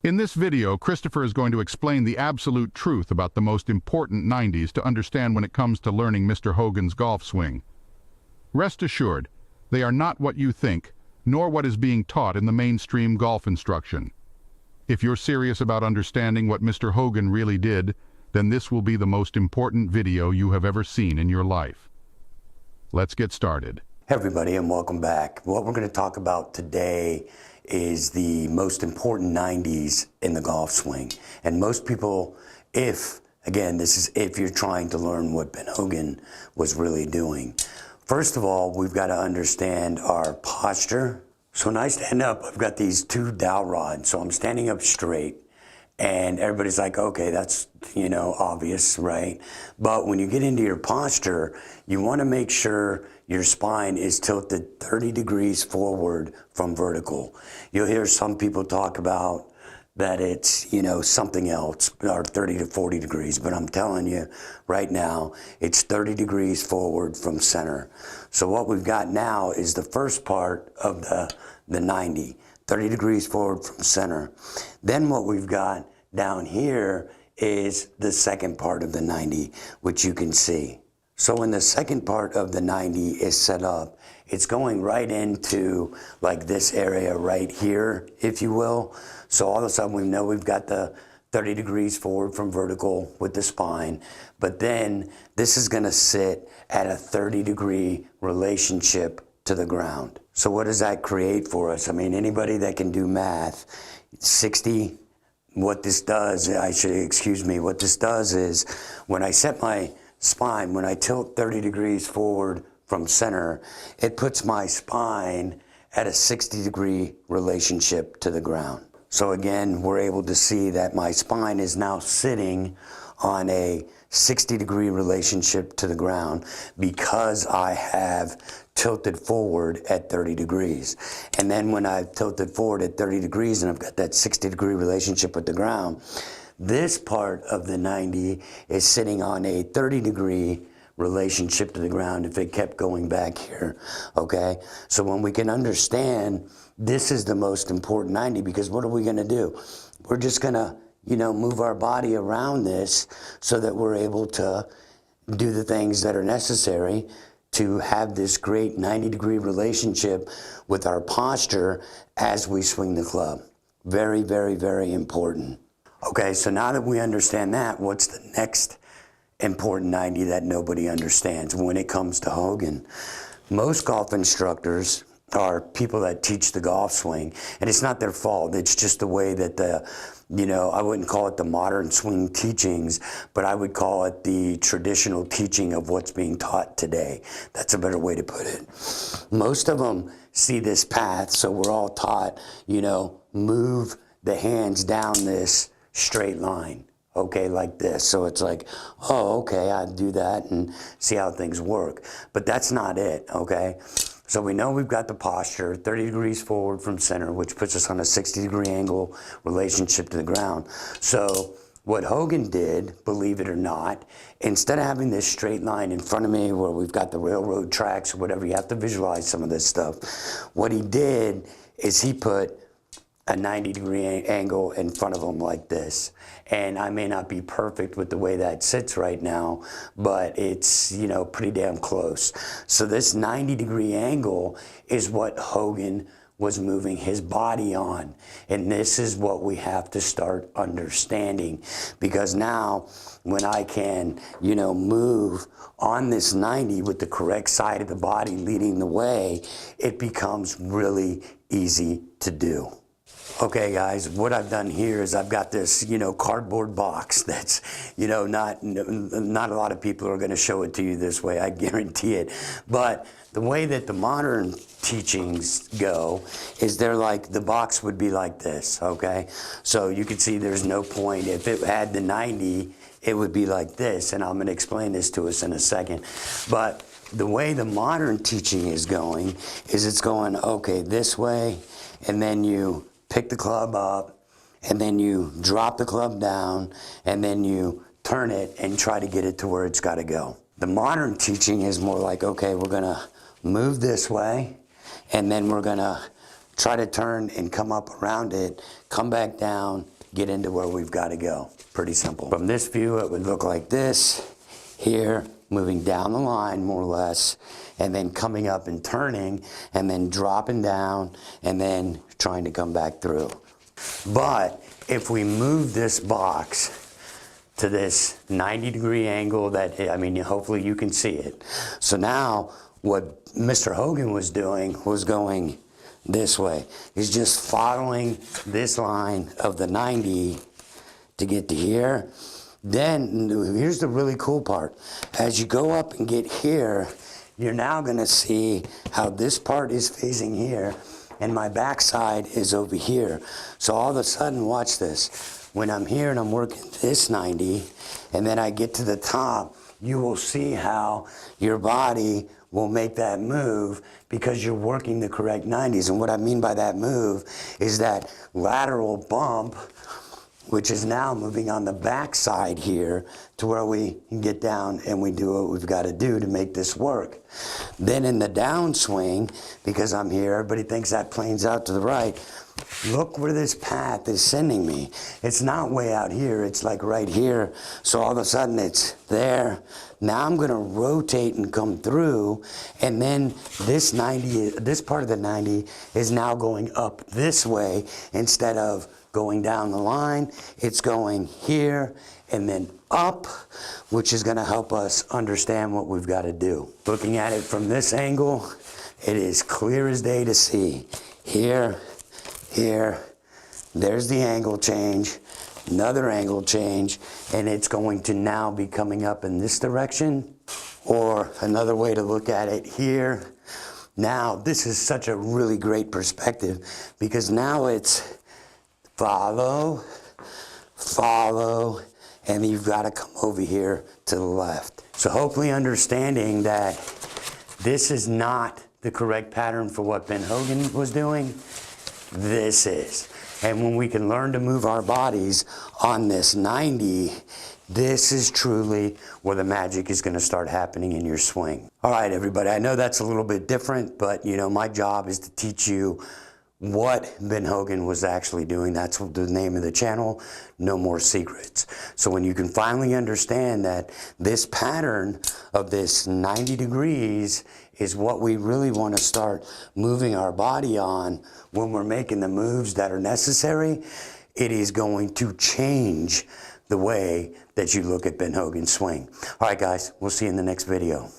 In this video, Christopher is going to explain the absolute truth about the most important 90s to understand when it comes to learning Mr. Hogan's golf swing. Rest assured, they are not what you think, nor what is being taught in the mainstream golf instruction. If you're serious about understanding what Mr. Hogan really did, then this will be the most important video you have ever seen in your life. Let's get started. Hey everybody, and welcome back. What we're going to talk about today is the most important 90s in the golf swing. And most people, if you're trying to learn what Ben Hogan was really doing. First of all, we've got to understand our posture. So when I stand up, I've got these two dowel rods, so I'm standing up straight. And everybody's like, okay, that's, obvious, right? But when you get into your posture, you want to make sure your spine is tilted 30 degrees forward from vertical. You'll hear some people talk about that it's, something else, or 30 to 40 degrees. But I'm telling you right now, it's 30 degrees forward from center. So what we've got now is the first part of the 90. 30 degrees forward from center. Then what we've got down here is the second part of the 90, which you can see. So when the second part of the 90 is set up, it's going right into like this area right here, if you will. So all of a sudden we know we've got the 30 degrees forward from vertical with the spine, but then this is gonna sit at a 30-degree relationship to the ground. So what does that create for us? I mean, anybody that can do math, 60, what this does is when I set my spine, when I tilt 30 degrees forward from center, it puts my spine at a 60-degree relationship to the ground. So again, we're able to see that my spine is now sitting on a 60-degree relationship to the ground because I have tilted forward at 30 degrees. And then when I've tilted forward at 30 degrees and I've got that 60-degree relationship with the ground, this part of the 90 is sitting on a 30-degree relationship to the ground if it kept going back here, okay? So when we can understand this is the most important 90, because what are we gonna do? We're just gonna move our body around this so that we're able to do the things that are necessary to have this great 90-degree relationship with our posture as we swing the club. Very, very, very important. Okay, so now that we understand that, what's the next important 90 that nobody understands when it comes to Hogan? Most golf instructors are people that teach the golf swing, and it's not their fault. It's just the way that I wouldn't call it the modern swing teachings, but I would call it the traditional teaching of what's being taught today. That's a better way to put it. Most of them see this path, so we're all taught, move the hands down this straight line, okay, like this. So it's like, oh, okay, I do that and see how things work. But that's not it, okay? So we know we've got the posture, 30 degrees forward from center, which puts us on a 60-degree angle relationship to the ground. So what Hogan did, believe it or not, instead of having this straight line in front of me where we've got the railroad tracks or whatever, you have to visualize some of this stuff. What he did is he put a 90-degree angle in front of him like this. And I may not be perfect with the way that sits right now, but it's, pretty damn close. So this 90-degree angle is what Hogan was moving his body on. And this is what we have to start understanding. Because now, when I can, move on this 90 with the correct side of the body leading the way, it becomes really easy to do. Okay guys, what I've done here is I've got this, cardboard box that's, not a lot of people are going to show it to you this way, I guarantee it. But the way that the modern teachings go is they're like, the box would be like this, okay? So you can see there's no point. If it had the 90, it would be like this, and I'm going to explain this to us in a second. But the way the modern teaching is going is it's going, okay, this way, and then you pick the club up, and then you drop the club down, and then you turn it and try to get it to where it's got to go. The modern teaching is more like, okay, we're going to move this way, and then we're going to try to turn and come up around it, come back down, get into where we've got to go. Pretty simple. From this view, it would look like this. Here, moving down the line more or less, and then coming up and turning, and then dropping down, and then trying to come back through. But if we move this box to this 90-degree angle that, I mean, hopefully you can see it. So now what Mr. Hogan was doing was going this way. He's just following this line of the 90 to get to here. Then here's the really cool part. As you go up and get here, you're now gonna see how this part is facing here and my backside is over here. So all of a sudden, watch this. When I'm here and I'm working this 90 and then I get to the top, you will see how your body will make that move because you're working the correct 90s. And what I mean by that move is that lateral bump, which is now moving on the back side here to where we can get down and we do what we've got to do to make this work. Then in the downswing, because I'm here, everybody thinks that plane's out to the right. Look where this path is sending me. It's not way out here, it's like right here. So all of a sudden it's there. Now I'm gonna rotate and come through, and then this 90, this part of the 90 is now going up this way instead of going down the line. It's going here and then up, which is gonna help us understand what we've gotta do. Looking at it from this angle, it is clear as day to see. Here, here, there's the angle change, another angle change, and it's going to now be coming up in this direction, or another way to look at it here. Now, this is such a really great perspective because now it's follow, follow, and you've got to come over here to the left. So hopefully understanding that this is not the correct pattern for what Ben Hogan was doing, this is. And when we can learn to move our bodies on this 90, this is truly where the magic is going to start happening in your swing. All right, everybody, I know that's a little bit different, but you know, my job is to teach you what Ben Hogan was actually doing. That's the name of the channel, No More Secrets. So when you can finally understand that this pattern of this 90 degrees is what we really want to start moving our body on when we're making the moves that are necessary, it is going to change the way that you look at Ben Hogan's swing. All right, guys, we'll see you in the next video.